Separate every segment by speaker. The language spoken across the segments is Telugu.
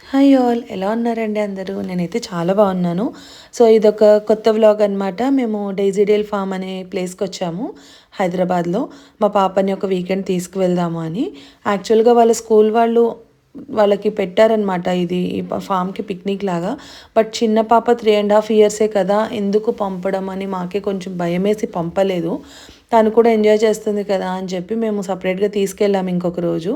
Speaker 1: హాయ్ ఆల్, ఎలా ఉన్నారండి అందరూ? నేనైతే చాలా బాగున్నాను. సో ఇదొక కొత్త వ్లాగ్ అనమాట. మేము డైజీడియల్ ఫామ్ అనే ప్లేస్‌కొచ్చాము హైదరాబాద్‌లో. మా పాపని ఒక వీకెండ్ తీసుకువెళ్దాము అని. యాక్చువల్‌గా వాళ్ళ స్కూల్ వాళ్ళు వాళ్ళకి పెట్టారనమాట ఇది ఈ ఫామ్‌కి పిక్నిక్ లాగా. బట్ చిన్న పాప 3½ ఇయర్సే కదా! ఎందుకు పంపడం అని మాకే కొంచెం భయమేసి పంపలేదు. తను కూడా ఎంజాయ్ చేస్తుంది కదా అని చెప్పి మేము సపరేట్‌గా తీసుకెళ్ళాము ఇంకొక రోజు.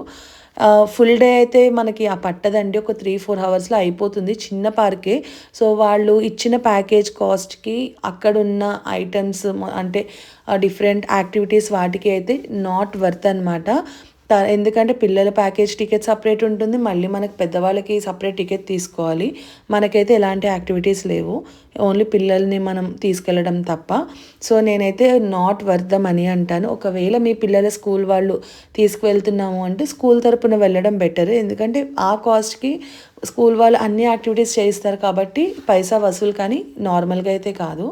Speaker 1: ఫుల్ డే అయితే మనకి పట్టదండి. ఒక 3-4 అవర్స్‌లో అయిపోతుంది. చిన్న పార్కే. సో, వాళ్ళు ఇచ్చిన ప్యాకేజ్ కాస్ట్‌కి అక్కడున్న ఐటెమ్స్ అంటే డిఫరెంట్ యాక్టివిటీస్ వాటికి అయితే నాట్ వర్త్ అనమాట. ఎందుకంటే పిల్లల ప్యాకేజ్ టికెట్ సపరేట్ ఉంటుంది. మళ్ళీ మనకు పెద్దవాళ్ళకి సపరేట్ టికెట్ తీసుకోవాలి. మనకైతే ఎలాంటి యాక్టివిటీస్ లేవు. ఓన్లీ పిల్లల్ని మనం తీసుకెళ్ళడం తప్ప. సో, నేనైతే నాట్ వర్త్ ద మనీ అంటాను. ఒకవేళ మీ పిల్లల స్కూల్ వాళ్ళు తీసుకువెళ్తున్నాము అంటే స్కూల్ తరపున వెళ్ళడం బెటర్. ఎందుకంటే ఆ కాస్ట్‌కి స్కూల్ వాళ్ళు అన్ని యాక్టివిటీస్ చేయిస్తారు కాబట్టి పైసా వసూలు, కానీ నార్మల్‌గా అయితే కాదు.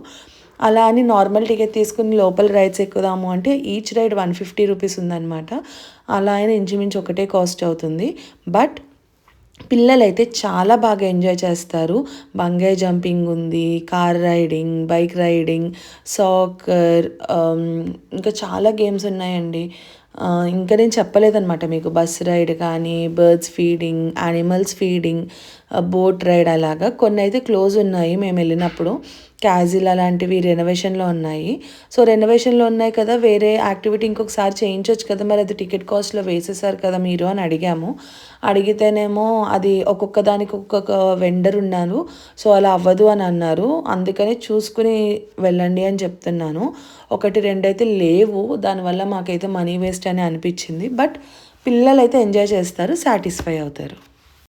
Speaker 1: అలా అని నార్మల్ టికెట్ తీసుకుని లోపల రైడ్స్ ఎక్కుదాము అంటే ఈచ్ రైడ్ 150 రూపీస్ ఉందన్నమాట. అలా అయినా ఇంచుమించు ఒకటే కాస్ట్ అవుతుంది. బట్ పిల్లలైతే చాలా బాగా ఎంజాయ్ చేస్తారు. బంగై జంపింగ్ ఉంది, car riding, bike riding, soccer, ఇంకా చాలా గేమ్స్ ఉన్నాయండి. ఇంకా నేను చెప్పలేదనమాట మీకు. బస్ రైడ్ కానీ, birds feeding, animals feeding, boat ride అలాగా. కొన్ని అయితే క్లోజ్ ఉన్నాయి మేము వెళ్ళినప్పుడు. క్యాజిల్ అలాంటివి రెనోవేషన్లో ఉన్నాయి. సో, రెనోవేషన్లో ఉన్నాయి కదా, వేరే యాక్టివిటీ ఇంకొకసారి చేయించవచ్చు కదా, మరి అది టికెట్ కాస్ట్‌లో వేసేసారు కదా మీరు అని అడిగాము. అడిగితేనేమో అది ఒక్కొక్క దానికి ఒక్కొక్క వెండర్ ఉన్నారు. సో, అలా అవ్వదు అని అన్నారు. అందుకని చూసుకుని వెళ్ళండి అని చెప్తున్నాను. 1, 2 అయితే లేవు. దానివల్ల మాకైతే మనీ వేస్ట్ అని అనిపించింది. బట్ పిల్లలైతే ఎంజాయ్ చేస్తారు, సాటిస్ఫై అవుతారు.